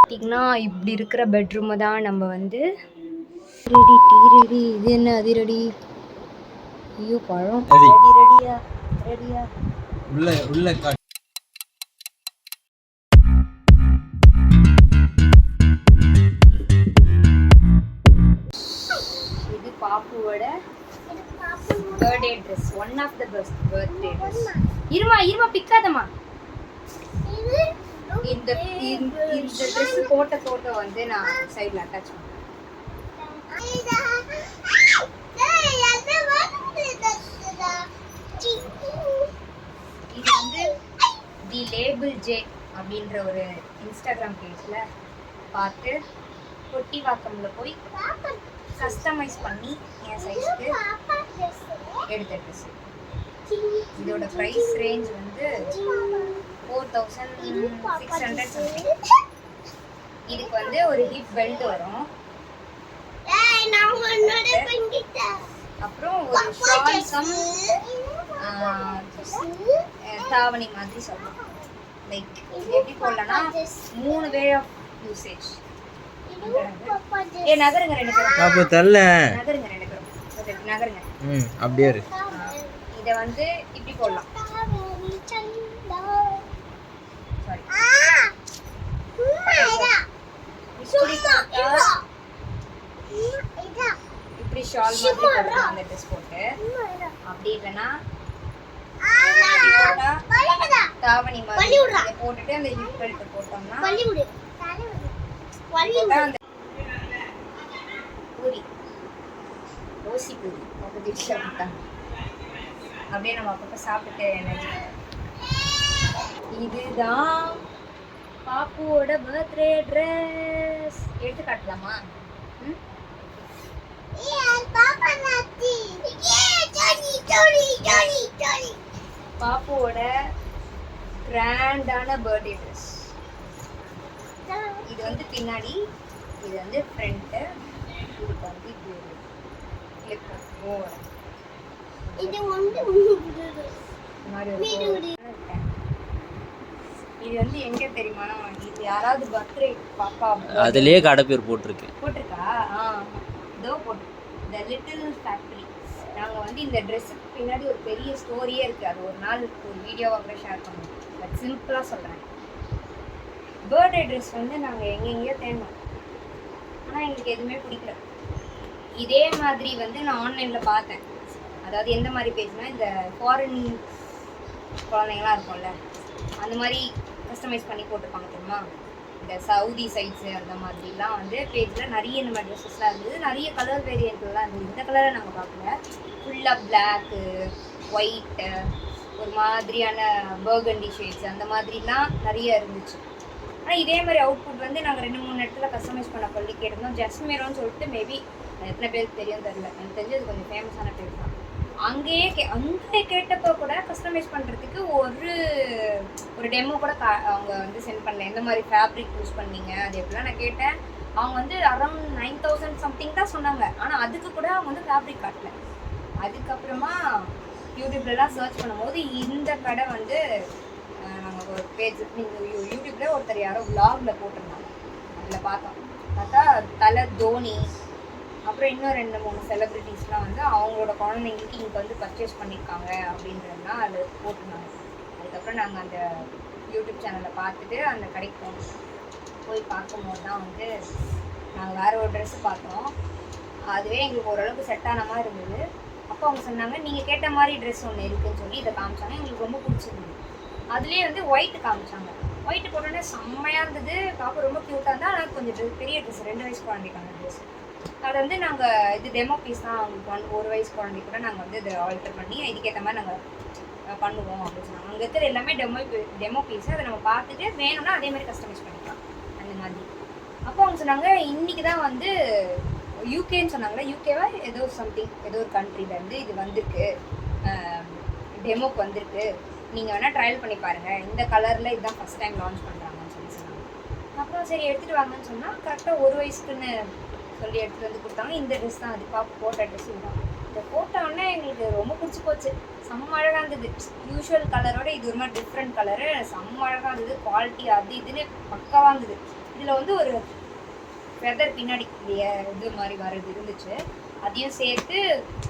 பார்த்தீங்கன்னா இப்படி இருக்கிற பெட்ரூமை தான் நம்ம வந்து ரெடி டீ ரெடி. இது என்ன அதிரடி? ஐயோ பழம் ரெடி ரெடியா ரெடியா உள்ள உள்ள இது பாப்புவோட birthday dress. One of the best birthday dress. இருமா இருமா பிக்காதம்மா. இந்த ட்ரெஸ் போட்ட போட்டோ வந்து நான் சைடில் அட்டாச் பண்ணுறேன். இது வந்து தி லேபிள் ஜே அப்படின்ற ஒரு இன்ஸ்டாகிராம் பேஜில் பார்த்து கொட்டிவாக்கம்ல போய் கஸ்டமைஸ் பண்ணி என் சைஸ்க்கு எடுத்த ட்ரெஸ். இதோட ப்ரைஸ் ரேஞ்ச் வந்து 4600 சம்திங். இதுக்கு வந்து ஒரு ஹிப் பெல்ட் வரும், அப்புறம் ஒரு ஷால் கம் தாவணி மாதிரி சொல்லலாம். லைக் எப்படி போடலன்னா 3 வே ஆஃப் யூசேஜ். நகருங்க ரெண்டு பேரும், நகருங்க ரெண்டு பேரும், நகருங்க. அப்படியே இரு. இதை வந்து இப்படி போடலாம். இப்படி ஷால் மாதிரி போடலாம் அந்த ட்ரெஸ் போட்டு. அப்படி இல்லைன்னா தாவணி மாதிரி போட்டுட்டு அந்த ஹிப் பெல்ட் போட்டோம்னா அந்த பூரி ஓசி பூரி அப்படி சாப்பிட்டாங்க. அப்படியே நம்ம அப்பப்போ சாப்பிட்டு எனர்ஜி. இதுதான் பாப்புவோட பர்த்டே ட்ரெஸ். எடுத்து காட்டலாமா? பாப்புவோட கிராண்டான பர்த்டே ட்ரெஸ். இது வந்து பின்னாடி, இது வந்து ஃப்ரண்ட்டு, இதுக்கு வந்து கிளிப் ஓவர். இது வந்து இது வந்து எங்க தெரியுமா? இது யாராவது பர்த்டே பாப்பா அதுலயே கடை பேர் போட்டிருக்கா? இதோ போட்டு த லிட்டில் ஃபேக்டரி. நாங்கள் வந்து இந்த ட்ரெஸ்ஸுக்கு பின்னாடி ஒரு பெரிய ஸ்டோரியே இருக்குது. அது ஒரு நாள் ஒரு வீடியோவாக கூட ஷேர் பண்ணுவோம். பட் சிம்பிளாக சொல்கிறேன். பர்த்டே ட்ரெஸ் வந்து நாங்கள் எங்கெங்கேயோ தேடினோம், ஆனால் எங்களுக்கு எதுவுமே பிடிக்கல. இதே மாதிரி வந்து நான் ஆன்லைனில் பார்த்தேன். அதாவது எந்த மாதிரி பேஜ்னால், இந்த ஃபாரின் குழந்தைங்களாம் இருக்கும்ல, அந்த மாதிரி கஸ்டமைஸ் பண்ணி போட்டிருப்பாங்க தெரியுமா? இந்த சவுதி சைட்ஸு அந்த மாதிரிலாம் வந்து பேஜில் நிறைய இந்த மாதிரி ட்ரெஸ்ஸஸ்லாம் இருந்தது. நிறைய கலர் வேரியண்ட்லாம் இருந்தது. இந்த கலரை நாங்கள் பார்க்கல. ஃபுல்லாக பிளாக்கு, ஒயிட்டு, ஒரு மாதிரியான பர்கண்டி ஷேட்ஸ் அந்த மாதிரிலாம் நிறைய இருந்துச்சு. ஆனால் இதே மாதிரி அவுட்புட் வந்து நாங்கள் 2-3 இடத்துல கஸ்டமைஸ் பண்ண சொல்லி கேட்டிருந்தோம். ஜஸ்மேரோன்னு சொல்லிட்டு, மேபி எத்தனை பேருக்கு தெரியும் தெரியல, எனக்கு தெரிஞ்சு அது கொஞ்சம் ஃபேமஸான பேர் தான். அங்கேயே கேட்டப்போ கூட கஸ்டமைஸ் பண்ணுறதுக்கு ஒரு டெமோ கூட அவங்க வந்து சென்ட் பண்ணல. எந்த மாதிரி ஃபேப்ரிக் யூஸ் பண்ணீங்க அது எப்படிலாம் நான் கேட்டேன். அவங்க வந்து அரௌண்ட் 9000 சம்திங் தான் சொன்னாங்க. ஆனால் அதுக்கு கூட அவங்க வந்து ஃபேப்ரிக் காட்டல. அதுக்கப்புறமா யூடியூப்லலாம் சர்ச் பண்ணும்போது இந்த கடை வந்து நாங்கள் ஒரு பேஜ், யூடியூப்பில் ஒருத்தர் யாரோ விலாகில் போட்டிருந்தாங்க. அதில் பார்த்தா தலை தோனி, அப்புறம் இன்னும் 2-3 செலிப்ரிட்டிஸ்லாம் வந்து அவங்களோட குழந்தைங்களுக்கு இங்கே வந்து பர்ச்சேஸ் பண்ணியிருக்காங்க அப்படின்றதுலாம் அது போட்டிருந்தாங்க. அதுக்கப்புறம் நாங்கள் அந்த யூடியூப் சேனலில் பார்த்துட்டு அந்த கடைக்கு போய் பார்க்கும்போது தான் வந்து நாங்கள் வேறு ஒரு ட்ரெஸ்ஸு பார்த்தோம். அதுவே எங்களுக்கு ஓரளவுக்கு செட் ஆன மாதிரி இருந்தது. அப்போ அவங்க சொன்னாங்க, நீங்கள் கேட்ட மாதிரி ட்ரெஸ் ஒன்று இருக்குதுன்னு சொல்லி இதை காமிச்சாங்க. எங்களுக்கு ரொம்ப பிடிச்சிருந்தது. அதுலேயே வந்து ஒயிட்டு காமிச்சாங்க. ஒயிட்டு போட்டோன்னே செம்மையாக இருந்தது. பார்க்க ரொம்ப க்யூட்டாக இருந்தால். ஆனால் கொஞ்சம் பெரிய ட்ரெஸ், 2 வயசு குழந்தைக்கான ட்ரெஸ். அதை வந்து நாங்கள் இது டெமோ பீஸ் தான். அவங்களுக்கு 1 வயசு குழந்தை கூட நாங்கள் வந்து இதை ஆல்டர் பண்ணி இதுக்கேற்ற மாதிரி நாங்கள் பண்ணுவோம் அப்படின்னு சொன்னாங்க. அங்கே இருக்கிற எல்லாமே டெமோ பீஸு. அதை நம்ம பார்த்துட்டு வேணும்னா அதே மாதிரி கஸ்டமைஸ் பண்ணிக்கலாம் அந்த மாதிரி. அப்போ அவங்க சொன்னாங்க, இன்றைக்கி தான் வந்து யூகேன்னு சொன்னாங்களே, யூகேவா ஏதோ சம்திங், ஏதோ ஒரு கண்ட்ரிலேருந்து இது வந்திருக்கு, டெமோக்கு வந்திருக்கு, நீங்கள் வேணால் ட்ரையல் பண்ணி பாருங்கள், இந்த கலரில் இதுதான் ஃபஸ்ட் டைம் லான்ச் பண்ணுறாங்கன்னு சொன்னாங்க. அப்புறம் சரி எடுத்துகிட்டு வாங்கன்னு சொன்னால் கரெக்டாக 1 வயசுக்குன்னு சொல்லி எடுத்துகிட்டு வந்து கொடுத்தாங்க. இந்த ட்ரெஸ் தான், அது பாப்பா போட்ட ட்ரெஸ் தான். இதை போட்டோன்னே எங்களுக்கு ரொம்ப பிடிச்சி போச்சு. செம்ம அழகாக இருந்தது. யூஷுவல் கலரோட இது ஒரு மாதிரி டிஃப்ரெண்ட் கலரு, செம்ம அழகாக இருந்தது. குவாலிட்டி அது இதுன்னு பக்காவாக இருந்தது. இதில் வந்து ஒரு ஃபெதர் பின்னாடி இது மாதிரி வரது இருந்துச்சு. அதையும் சேர்த்து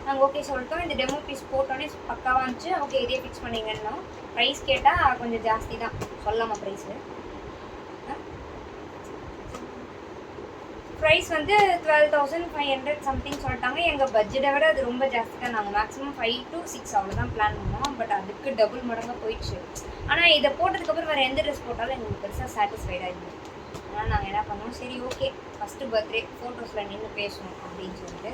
நாங்கள் ஓகே சொல்லிட்டோம். இந்த டெமோ பீஸ் போட்டோன்னே பக்காவாக இருந்துச்சு. ஓகே இதே ஃபிக்ஸ் பண்ணிங்கன்னா ப்ரைஸ் கேட்டால் கொஞ்சம் ஜாஸ்தி தான் சொல்லாமல் ப்ரைஸ் வந்து 12,500 சம்திங் சொல்லிட்டாங்க. எங்கள் பட்ஜெட்டை விட அது ரொம்ப ஜாஸ்தி தான். நாங்கள் மேக்ஸிமம் 5 to 6 அவ்வளோதான் பிளான் பண்ணோம். பட் அதுக்கு டபுள் மடங்காக போயிடுச்சு. ஆனால் இதை போட்டதுக்கப்புறம் வேறு எந்த ட்ரெஸ் போட்டாலும் எங்களுக்கு பெருசாக சாட்டிஸ்ஃபைடாக இருந்தது. ஆனால் நாங்கள் என்ன பண்ணோம், சரி ஓகே ஃபஸ்ட்டு பர்த்டே ஃபோட்டோஸில் நின்று பேசணும் அப்படின்னு சொல்லிட்டு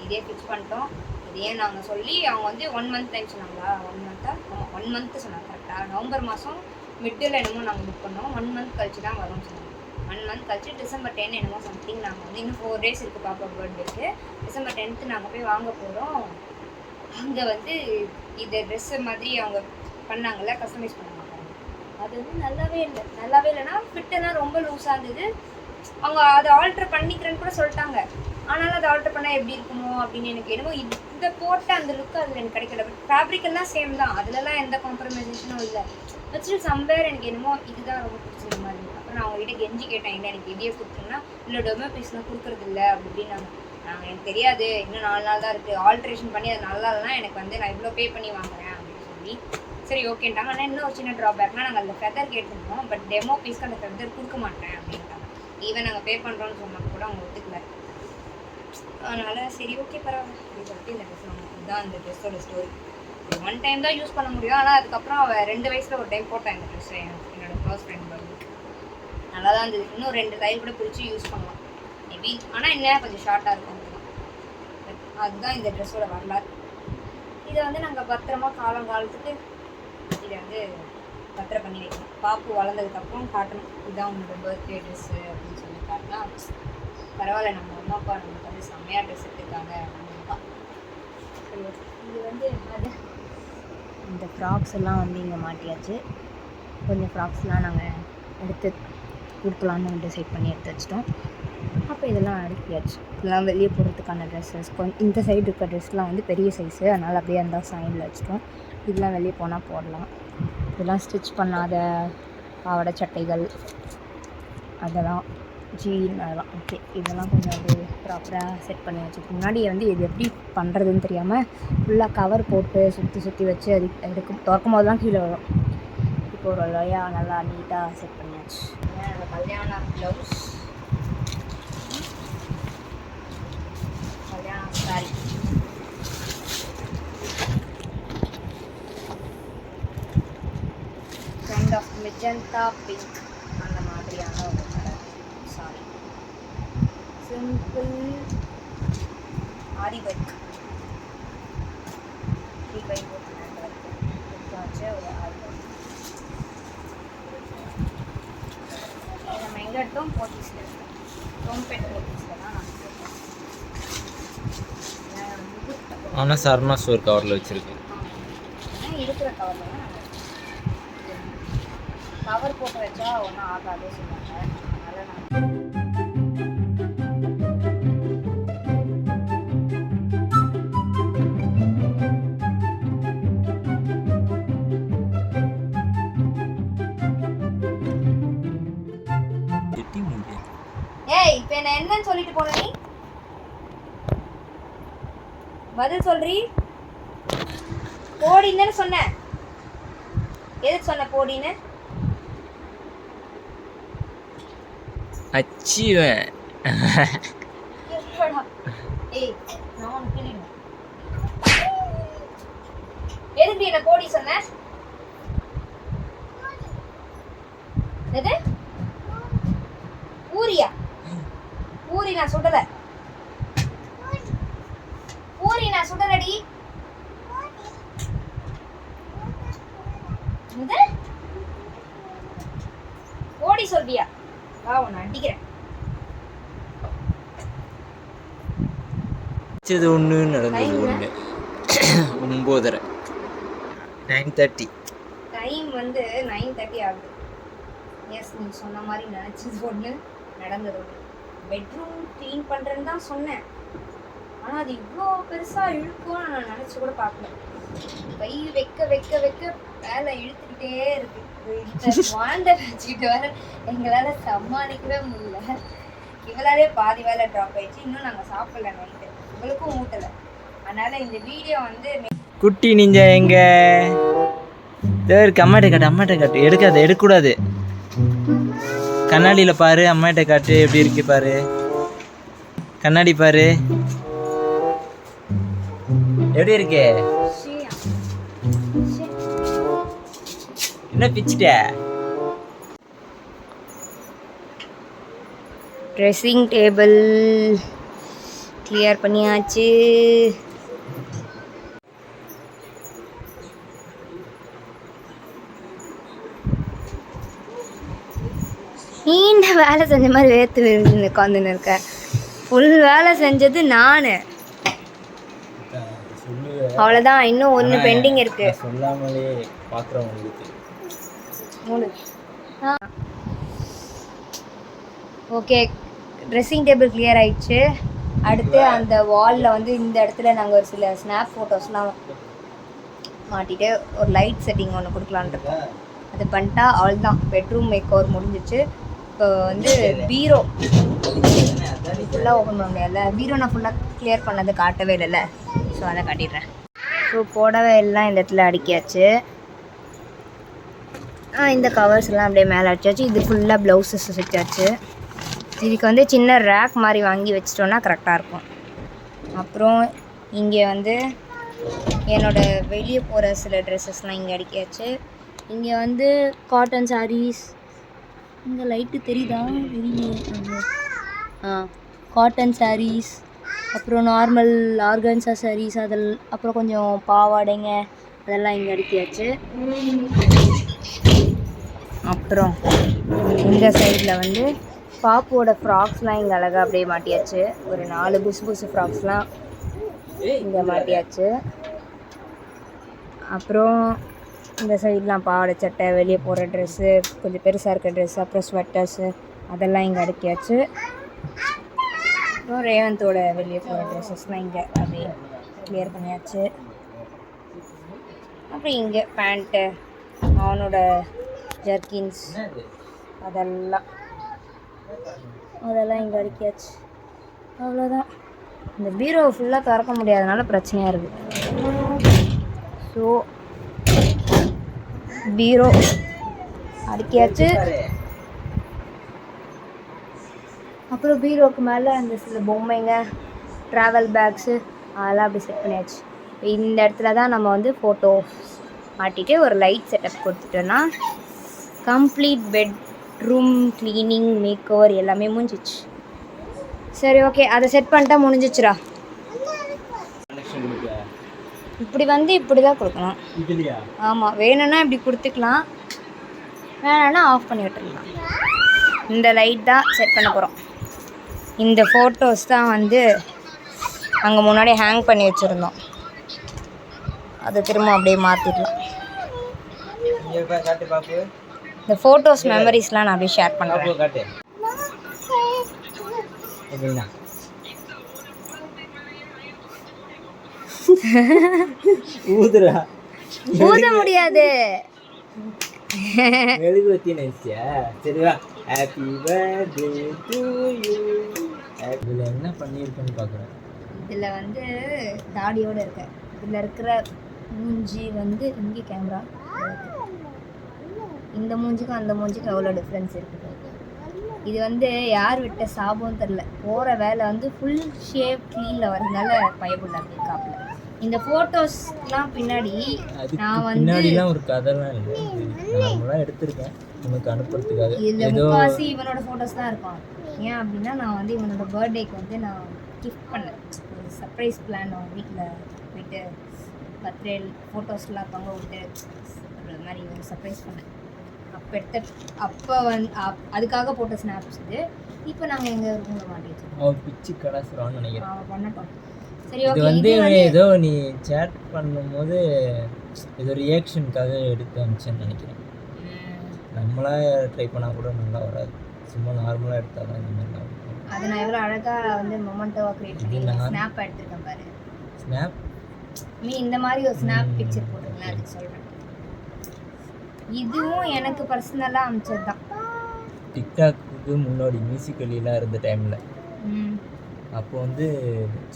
இதே ஃபிக்ஸ் பண்ணிட்டோம். இதையே நாங்கள் சொல்லி அவங்க வந்து 1 month டைம் சொன்னாங்களா, 1 month ஆமாம் 1 month சொன்னாங்க கரெக்டாக. நவம்பர் மாதம் மிட்டில் என்னமோ நாங்கள் புக் பண்ணோம். 1 month கழிச்சு தான் வரும்னு சொன்னாங்க. 1 month கழிச்சு December 10 என்னமோ சம்திங் நாங்கள் வந்து இன்னும் 4 days இருக்குது பாப்பா பர்த்டேக்கு. December 10th நாங்கள் போய் வாங்க போகிறோம். அங்கே வந்து இந்த ட்ரெஸ்ஸு மாதிரி அவங்க பண்ணாங்கள்ல, கஸ்டமைஸ் பண்ணாங்க. அது வந்து நல்லாவே இல்லைன்னா ஃபிட்டெல்லாம் ரொம்ப லூஸாக இருந்தது. அவங்க அதை ஆல்ட்ரு பண்ணிக்கிறேன்னு கூட சொல்லிட்டாங்க. ஆனாலும் அதை ஆல்ட்ரு பண்ணால் எப்படி இருக்குமோ அப்படின்னு எனக்கு என்னமோ இதை போட்ட அந்த லுக்கு அதில் எனக்கு கிடைக்கல. பட் ஃபேப்ரிக் எல்லாம் சேம் தான், அதுலலாம் எந்த காம்ப்ரமைசேஷனும் இல்லை. ஆக்சுவலி சம்பேர் எனக்கு என்னமோ இதுதான் ரொம்ப பிடிச்சிருந்த மாதிரி. அப்புறம் நான் அவங்ககிட்ட கெஞ்சி கேட்டேன், இல்லை எனக்கு இதையே கொடுத்துருங்கன்னா இல்லை டொமோ பீஸ்லாம் கொடுக்குறது இல்லை அப்படி அப்படின்னு. நாங்கள் எனக்கு தெரியாது, இன்னும் 4 நாள் தான் இருக்குது, ஆல்ட்ரேஷன் பண்ணி அது நல்லா இல்லைனா எனக்கு வந்து நான் இவ்வளோ பே பண்ணி வாங்குறேன் அப்படின்னு சொல்லி சரி ஓகேன்ட்டாங்க. ஆனால் இன்னும் ஒரு சின்ன ட்ராபேக்னா நாங்கள் அந்த ஃபெதர் கேட்டிருந்தோம். பட் டெமோ பீஸ்க்கு அந்த ஃபெதர் கொடுக்க மாட்டேன் அப்படின்ட்டாங்க. ஈவன் நாங்கள் பே பண்ணுறோன்னு சொன்னால் கூட அவங்க ஒத்துக்கல. அதனால் சரி ஓகே பரவாயில்ல அப்படின்னு சொல்லிட்டு இந்த ட்ரெஸ் வாங்க. இதுதான் இந்த ட்ரெஸ்ஸோட ஸ்டோரி. 1 டைம் தான் யூஸ் பண்ண முடியும். ஆனால் அதுக்கப்புறம் அவள் 2 வயசில் ஒரு டைம் போட்டேன் இந்த ட்ரெஸ்ஸை என்னோடய க்ளோஸ் ஃப்ரெண்ட் பர்த்டேக்கு. நல்லா தான் இருந்தது. இன்னும் 2 தையல் கூட பிரித்து யூஸ் பண்ணலாம் மேபி. ஆனால் என்ன கொஞ்சம் ஷார்ட்டாக இருக்கும். அதுதான் இந்த ட்ரெஸ்ஸோட வரலாறு. இதை வந்து நாங்கள் பத்திரமா காலத்துக்கு இதை வந்து பத்திரம் பண்ணி வைக்கணும். பாப்பு வளர்ந்ததுக்கப்புறம் காட்டணும், இதுதான் உங்களோட பர்த்டே ட்ரெஸ்ஸு அப்படின்னு சொல்லி காட்டினா பரவாயில்ல, நம்ம அம்மா அப்பா நமக்கு வந்து செம்மையாக ட்ரெஸ் எடுத்துருக்காங்க அப்படின்ப்பா. இது வந்து அது இந்த ஃப்ராக்ஸ் எல்லாம் வந்து இங்கே மாட்டியாச்சு. கொஞ்சம் ஃப்ராக்ஸ்லாம் நாங்கள் எடுத்து கொடுக்கலான்னு டிசைட் பண்ணி எடுத்து வச்சிட்டோம். அப்போ இதெல்லாம் அடுக்கியாச்சு. இதெல்லாம் வெளியே போடுறதுக்கான ட்ரெஸ்ஸஸ். இந்த சைடு இருக்க ட்ரெஸ்லாம் வந்து பெரிய சைஸு, அதனால் அப்படியே அந்த சைடில் வச்சிட்டோம். இதெல்லாம் வெளியே போனால் போடலாம். இதெல்லாம் ஸ்டிச் பண்ணாத பாவாடை சட்டைகள், அதெல்லாம் ஜீன், அதெல்லாம் ஓகே. இதெல்லாம் கொஞ்சம் அப்படியே ப்ராப்பராக செட் பண்ணி வச்சுருக்கு. முன்னாடி வந்து இது எப்படி பண்ணுறதுன்னு தெரியாமல் ஃபுல்லாக கவர் போட்டு சுற்றி வச்சு அது எடுக்கும் திறக்கும் போதெல்லாம் கீழே வரும். இப்போ ஒரு வழியாக நல்லா நீட்டாக செட் பண்ணியாச்சு. என்னோடய கல்யாண ப்ளவுஸ், கல்யாண sari, kind of magenta pink அந்த மாதிரியான ஒரு colour sari. Simple aari work 3x4 வச்சு ஒரு ஆரி ஒர்க். நம்ம எங்கே எடுத்தோம், போத்தீஸில் இருக்கோம். ரோம்பேட் போத்தீஸில் தான் நான் இருக்கோம். ஆனால் சர்மா ஸ்டோர் கவரில் வச்சுருக்கேன். இருக்கிற கவரில் தான் நாங்கள் கவர் போட்டு வச்சா ஒன்றும் ஆகாதே சொன்னாங்க. அதனால் நான் இப்போ என்ன என்னன்னு சொல்லிட்டு போன நீ பதில் சொல்றீ? போடின்னு சொன்ன, எதுக்கு சொன்ன போடின்னு? அச்சிவன் ஏய் நான் கிளிடுவேன். எதுக்கு என்ன போடி சொன்ன? எது பூரியா? பூரி நான் சுடல, பூரி நான் சுடலடி. ஓடி சொல்வியா? வா உன்னை அடிக்கிறேன். ஒன்று நடந்தது ஒன்று 9:30 9:30 டைம் வந்து 9:30 ஆகுது. எஸ் நீ சொன்ன மாதிரி நினச்சது ஒன்று நடந்தது ஒன்று. பெட்ரூம் க்ளீன் பண்ணுறேன்னு தான் சொன்னேன். ஆனால் அது இவ்வளோ பெருசாக இழுக்கும்னு நான் நினச்சி கூட பார்க்கல. கை வைக்க வைக்க வைக்க வேலை இழுத்துக்கிட்டே இருக்கு. வாண்டை வச்சுக்கிட்டு வர எங்களால் சமாளிக்கவே முடியல. இவளாலே பாதி வேலை ட்ராப் ஆயிடுச்சு. இன்னும் நாங்கள் சாப்பிடல நைட்டு, இவளுக்கும் ஊட்டலை. அதனால இந்த வீடியோ வந்து குட்டி நீங்க எங்க இருக்கு? அம்மாட்ட காட்டு. எடுக்கக்கூடாது. கண்ணாடியில் பாரு, அம்மாட்ட காட்டு. எப்படி இருக்கு பாரு, கண்ணாடி பாரு எப்படி இருக்கு. என்ன பிச்சிட்ட? ட்ரெஸ்ஸிங் டேபிள் கிளியர் பண்ணியாச்சு. நீண்ட வேலை செஞ்ச மாதிரி வேர்த்து விழுந்து உட்காந்துன்னு இருக்க. ஃபுல் வேலை செஞ்சது நான். அவ்வளோதான், இன்னும் ஒன்று பெண்டிங் இருக்கு. சொல்லாமலே பார்க்குறவங்களுக்கு. ஓகே, ட்ரெஸ்ஸிங் டேபிள் கிளியர் ஆயிடுச்சு. அடுத்து அந்த வாலில் வந்து இந்த இடத்துல நாங்கள் ஒரு சில ஸ்னாப் ஃபோட்டோஸ்லாம் மாட்டிட்டு ஒரு லைட் செட்டிங் ஒன்று கொடுக்கலான்னு இருக்கோம். அது பண்ணிட்டா அவ்வளோதான், பெட்ரூம் மேக் ஓவர் முடிஞ்சிச்சு. இப்போ வந்து பீரோ ஃபுல்லாக ஓப்பன் பண்ண முடியாதுல்ல. பீரோ நான் ஃபுல்லாக கிளியர் பண்ணது காட்டவே இல்லைல்ல, ஸோ அதை காட்டிடுறேன். ஸோ புடவை எல்லாம் இந்த இடத்துல அடிக்காச்சு. இந்த கவர்ஸ் எல்லாம் அப்படியே மேலே அடிச்சாச்சு. இது ஃபுல்லாக ப்ளவுஸஸ் வச்சாச்சு. இதுக்கு வந்து சின்ன ரேக் மாதிரி வாங்கி வச்சிட்டோன்னா கரெக்டாக இருக்கும். அப்புறம் இங்கே வந்து என்னோடய வெளியே போகிற சில ட்ரெஸ்ஸஸ்லாம் இங்கே அடிக்காச்சு. இங்கே வந்து காட்டன் சாரீஸ், இங்கே லைட்டு தெரியுதா? தெரியல. காட்டன் சாரீஸ், அப்புறம் நார்மல் ஆர்கன்ஸா சாரீஸ், அப்புறம் கொஞ்சம் பாவாடைங்க அதெல்லாம் இங்கே அடிக்காச்சு. அப்புறம் இந்த சைடில் வந்து பாப்போட ஃப்ராக்ஸ்லாம் இங்கே அழகாக அப்படியே மாட்டியாச்சு. ஒரு 4 புசு ஃப்ராக்ஸ்லாம் இங்கே மாட்டியாச்சு. அப்புறம் இந்த சைட்லாம் பாவாடை சட்டை, வெளியே போகிற ட்ரெஸ்ஸு, கொஞ்சம் பெருசாக இருக்க ட்ரெஸ்ஸு, அப்புறம் ஸ்வெட்டர்ஸு அதெல்லாம் இங்கே அடிக்காச்சு. அப்புறம் ரேவந்தோட வெளியே போகிற ட்ரெஸ்ஸஸ்லாம் இங்கே அப்படியே கிளியர் பண்ணியாச்சு. அப்புறம் இங்கே பேண்ட்டு, அவனோட ஜர்க்கின்ஸ் அதெல்லாம் இங்கே அடிக்காச்சு. அவ்வளோதான். இந்த பீரோ ஃபுல்லாக திறக்க முடியாதனால பிரச்சனையாக இருக்குது. ஸோ பீரோ அடிக்காச்சு. அப்புறம் பீரோக்கு மேலே அந்த சில பொம்மைங்க, ட்ராவல் பேக்ஸு அதெல்லாம் அப்படி செட் பண்ணியாச்சு. இந்த இடத்துல தான் நம்ம வந்து ஃபோட்டோ மாட்டிட்டு ஒரு லைட் செட்டப் கொடுத்துட்டோன்னா complete bedroom cleaning makeover எல்லாமே முடிஞ்சிச்சு. சரி, ஓகே, அதை செட் பண்ணிட்டா முடிஞ்சிச்சுரா. இப்படி வந்து இப்படி தான் கொடுக்கணும். ஆமாம், வேணும்னா இப்படி கொடுத்துக்கலாம், வேணும்னா ஆஃப் பண்ணி விட்டுருக்கலாம். இந்த லைட் தான் செட் பண்ண போகிறோம். இந்த ஃபோட்டோஸ் தான் வந்து அங்கே முன்னாடி ஹேங் பண்ணி வச்சுருந்தோம். அதை திரும்ப அப்படியே மாற்றிடலாம். இந்த ஃபோட்டோஸ் மெமரிஸ்லாம் நான் அப்படியே ஷேர் பண்ணுறேன். ஊத முடியாது. மெழுகுவர்த்தி நினைச்சியா? சரிவா. Happy birthday to you. இதில் என்ன பண்ணியிருக்கேன்னு பார்க்குறேன். இதில் வந்து தாடியோடு இருக்க, இதில் இருக்கிற மூஞ்சி வந்து இங்கே கேமரா, இந்த மூஞ்சிக்கும் அந்த மூஞ்சிக்கும் எவ்வளோ டிஃப்ரென்ஸ் இருக்குது. இது வந்து யார் விட்ட சாபம் தெரில, போகிற வேலை வந்து ஃபுல் ஷேப் க்ளீனில் வரதுனால பயப்படல மேக்காப்பில். இந்த ஃபோட்டோஸ்லாம் பின்னாடி நான் வந்து பின்னாடிலாம் ஒரு கதைலாம் இல்லை, நார்மலாக எடுத்திருக்கேன் உனக்கு அனுப்புறதுக்காக. இதில் முக்காசி இவனோட ஃபோட்டோஸ் தான் இருக்கும். ஏன் அப்படின்னா நான் வந்து இவனோட பர்த்டேக்கு வந்து நான் கிஃப்ட் பண்ணேன். ஒரு சர்ப்ரைஸ் பிளான் அவன் வீட்டில் போயிட்டு பர்த்டே ஃபோட்டோஸ்லாம் தொங்க விட்டு ஒரு மாதிரி ஒரு சர்ப்ரைஸ் பண்ணேன். அப்போ அதுக்காக போட்ட ஸ்னாப்ஸ் இது. இப்போ நாங்கள் எங்கள் ரூமில் மாட்டி வச்சுருக்கோம். பிச்சு கடாசுறான்னு நினைக்கிறேன். அவன் பண்ணட்டும். சரி, இது ஓகே. வந்து ஏதோ நீ சேட் பண்ணும்போது ஏதோ ரியாக்ஷனுக்காக எடுத்து அனுப்பிச்சேன்னு நினைக்கிறேன். நம்மளா ட்ரை பண்ணால் கூட நல்லா வராது, சும்மா நார்மலாக எடுத்தால் தான் இந்த மாதிரி இருக்கும். அது நான் எவ்வளோ அழகாக வந்து மொமெண்டோவாக க்ரியேட் பண்ணி ஸ்னாப் எடுத்துருக்கேன் பாரு. ஸ்னாப் நீ இந்த மாதிரி ஒரு ஸ்னாப் பிக்சர் போட்டிருக்கேன், அதுக்கு சொல்கிறேன். இதுவும் எனக்கு பர்சனலாக அமைச்சது தான். டிக்டாக்கு முன்னாடி மியூசிக்கலிலாம் இருந்த டைமில் அப்போ வந்து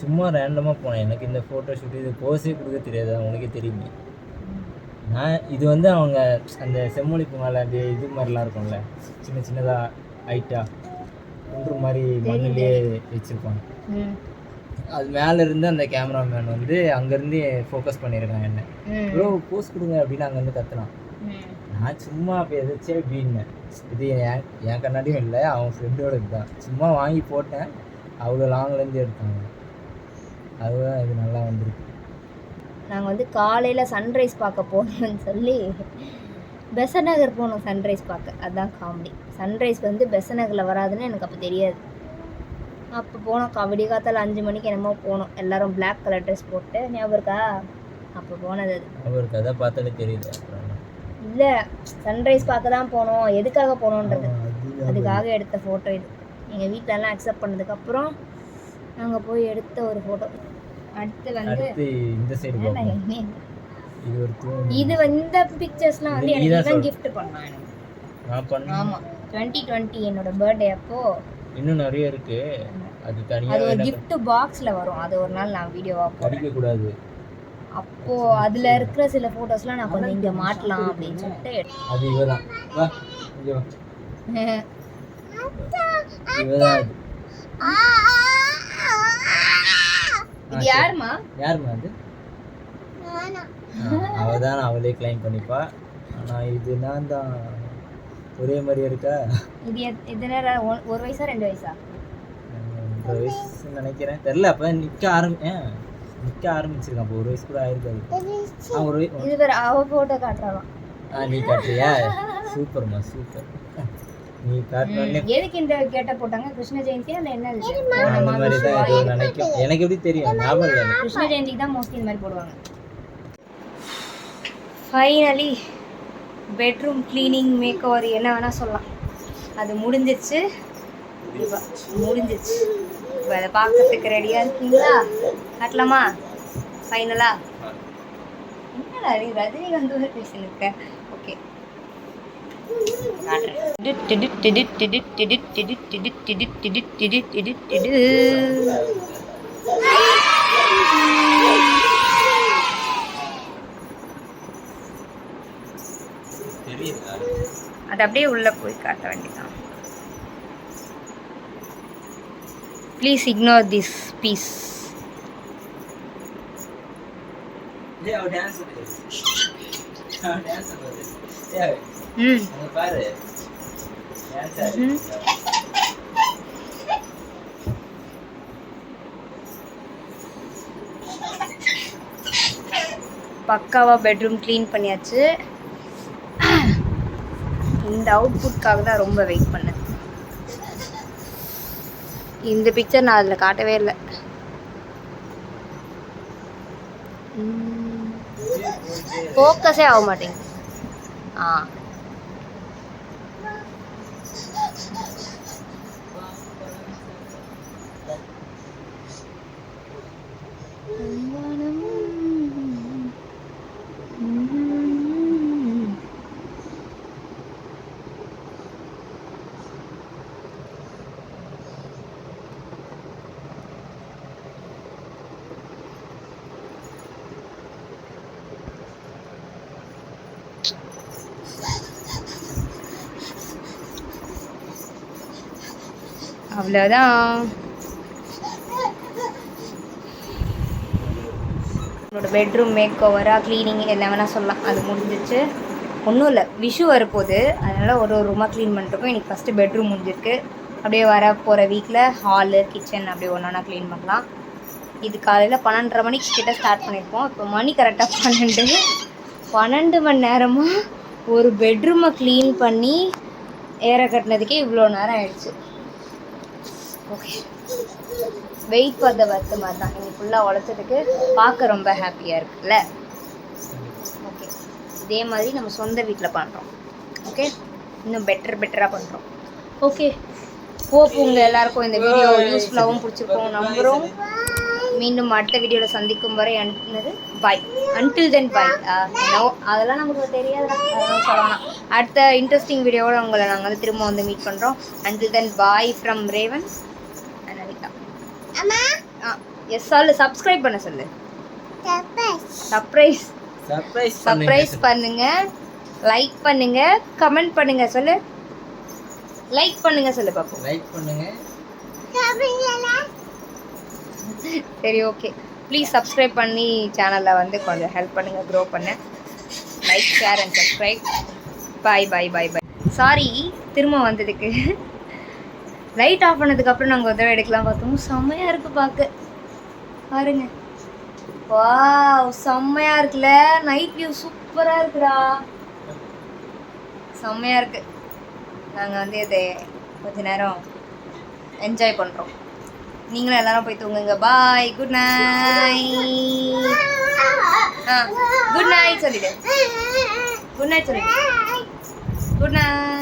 சும்மா ரேண்டமாக போனேன். எனக்கு இந்த ஃபோட்டோ ஷூட் இது போஸே கொடுக்க தெரியாது, உனக்கே தெரியுமே. நான் இது வந்து அவங்க அந்த செம்மொழிப்பு மேலே அந்த இது மாதிரிலாம் இருக்கும்ல, சின்ன சின்னதாக ஹைட்டாக குன்று மாதிரி மண்ணிலே வச்சுருப்பாங்க. அது மேலே இருந்து அந்த கேமராமேன் வந்து அங்கேருந்து ஃபோக்கஸ் பண்ணியிருக்காங்க என்ன, ப்ரோ போஸ் கொடுங்க அப்படின்னு அங்கேருந்து கற்றுனான். நான் சும்மா அப்போ எதாச்சும் அப்படின்னேன். இது என் கண்ணாடியும் இல்லை, அவன் ஃப்ரெண்டோட இதுதான். சும்மா வாங்கி போட்டேன், அவ்வளோ லாங்லேருந்து எடுத்தாங்க. அதுதான் இது நல்லா வந்திருக்கு. நாங்கள் வந்து காலையில் சன்ரைஸ் பார்க்க போகணும்னு சொல்லி பெசன்ட் நகர் போனோம் சன்ரைஸ் பார்க்க. அதுதான் காமெடி. சன்ரைஸ் வந்து பெசன்ட் நகரில் வராதுன்னு எனக்கு அப்போ தெரியாது. அப்போ போனோம், விடிய காத்தால 5 மணிக்கு என்னமோ போனோம். எல்லோரும் பிளாக் கலர் ட்ரெஸ் போட்டு. ஞாபகம் இருக்கா? அப்போ போனது அது. அவருக்கு அதை பார்த்தாலே தெரியுது. இல்லை, சன்ரைஸ் பார்க்க தான் போனோம். எதுக்காக போனோன்றது அதுக்காக எடுத்த ஃபோட்டோ இது. எங்கள் வீட்டிலலாம் அக்செப்ட் பண்ணதுக்கப்புறம் நாங்கள் போய் எடுத்த ஒரு ஃபோட்டோ. அடுத்து வந்து இந்த சைடு இது இந்த பிக்சர்ஸ்லாம் வந்து எனக்கு தான் gift பண்ணான் எனக்கு. நான் பண்ணேன். ஆமாம், 2020 என்னோட பர்த்டே அப்போ. இன்னும் நிறைய இருக்கு. அது தனியாக அது ஒரு gift பாக்ஸில் வரும். அது ஒரு நாள் நான் வீடியோவாக படிக்க கூடாது. அப்போ அதில் இருக்கிற சில ஃபோட்டோஸ்லாம் நான் கொஞ்சம் இங்கே மாட்டலாம் அப்படின்னு சொல்லிட்டு. அது இவதான். வா இங்கே வா. இவதான் இது யாருமா? யாருமா அது? அவதான், அவளே கிளைம் பண்ணிப்பா. ஆனால் இது நான் தான். ஒரே மாதிரியே இருக்கா? இது நேரம் 1 வயசா 2 வயசா? 1 வயசு நினைக்கிறேன், தெரில. அப்போ நிற்க ஆரம்பிச்சிருக்கான். அப்போ 1 வயசு கூட ஆயிருக்காது. இது வேற அவ ஃபோட்டோ காட்டுறாளாம். நீ காட்டுறியா? சூப்பர்மா, சூப்பர். நீ காட்டணும்னே. எதுக்கு இந்த கேட்ட போட்டாங்க? கிருஷ்ண ஜெயந்தி அந்த என்ன அந்த மாதிரி தான் ஏதோ நினைக்கும். எனக்கு எப்படி தெரியும்? ஞாபகம் இல்லை. கிருஷ்ண ஜெயந்திக்கு தான் மோஸ்ட்லி இந்த மாதிரி போடுவாங்க. Finally bedroom cleaning makeover என்ன வேணால் சொல்லலாம், அது முடிஞ்சிச்சு. இப்போ அதை பார்க்கறதுக்கு ரெடியாக இருக்கீங்களா? காட்டலாமா ஃபைனலாக? என்னடா ரஜினிகாந்த் வந்து பேசினிருக்க? ஓகே, அது அப்படியே உள்ள போய் காட்ட வேண்டியதான். Please ignore this piece. பக்காவா பெட்ரூம் க்ளீன் பண்ணியாச்சு. இந்த அவுட்புட்காக தான் ரொம்ப வெயிட் பண்ணேன். இந்த பிக்சர் நான் அதில் காட்டவே இல்லை. ஃபோக்கஸே ஆக மாட்டேங்குது. அவ்வளோதான். என்னோட பெட்ரூம் மேக் ஓவராக க்ளீனிங் எல்லாம் வேணால் சொல்லலாம், அது முடிஞ்சிச்சு. ஒன்றும் இல்லை, விஷு வரப்போகுது, அதனால் ஒரு ரூமாக க்ளீன் பண்ணிருக்கோம். இன்றைக்கி ஃபஸ்ட்டு பெட்ரூம் முடிஞ்சிருக்கு. அப்படியே வர போகிற வீக்கில் ஹாலு கிச்சன் அப்படியே ஒன்றா க்ளீன் பண்ணலாம். இது காலையில் 12:30 மணிக்கு கிட்ட ஸ்டார்ட் பண்ணியிருக்கோம். இப்போ மணி கரெக்டாக 12 மணி நேரமாக ஒரு பெட்ரூமை க்ளீன் பண்ணி ஏற கட்டினதுக்கே இவ்வளோ நேரம் ஆயிடுச்சு. Okay, wait for the work மாதிரி தான். இன்னைக்கு ஃபுல்லாக உழைச்சதுக்கு பார்க்க ரொம்ப ஹாப்பியாக இருக்குல்ல? ஓகே, இதே மாதிரி நம்ம சொந்த வீட்டில் பண்ணுறோம். ஓகே, இன்னும் பெட்டராக பண்ணுறோம். ஓகே, ஹோப் உங்கள் எல்லாருக்கும் இந்த வீடியோ யூஸ்ஃபுல்லாகவும் பிடிச்சிருக்கோம் நம்புகிறோம். மீண்டும் அடுத்த வீடியோவில் சந்திக்கும் வரை பாய். அன்டில் தென் பாய். அதெல்லாம் நமக்கு தெரியாது, அதெல்லாம் சொல்லலாம். அடுத்த இன்ட்ரெஸ்டிங் வீடியோவோட உங்களை நாங்கள் வந்து திரும்ப வந்து மீட் பண்ணுறோம். Until then bye from Revan and Anitha. Yes சொல்லு, சப்ஸ்கிரைப் பண்ண சொல்லு. சர்ப்ரைஸ் பண்ணுங்க, லைக் பண்ணுங்க, கமெண்ட் பண்ணுங்க. சொல்லு, லைக் பண்ணுங்க சொல்லு பாப்போம். லைக் பண்ணுங்க. சரி, ஓகே. ப்ளீஸ் சப்ஸ்கிரைப் பண்ணி சேனலில் வந்து கொஞ்சம் ஹெல்ப் பண்ணுங்கள் க்ரோ பண்ண. Like, share and subscribe. Bye bye bye bye. Sorry திரும்ப வந்ததுக்கு. லைட் ஆஃப் பண்ணதுக்கப்புறம் நாங்கள் உதவி எடுக்கலாம் பார்த்தோம். செம்மையாக இருக்குது பார்க்க, பாருங்க. வாவ், செம்மையாக இருக்குல்ல, நைட் வியூ சூப்பராக இருக்குடா, செம்மையாக இருக்குது. நாங்கள் வந்து இதை கொஞ்ச நேரம் என்ஜாய் பண்ணுறோம். நீங்களும் எல்லாரும் போய் தூங்குங்க. பாய், குட் நைட். குட் நைட் சொல்லிடு. குட் நைட் சொல்லிடு. Good night.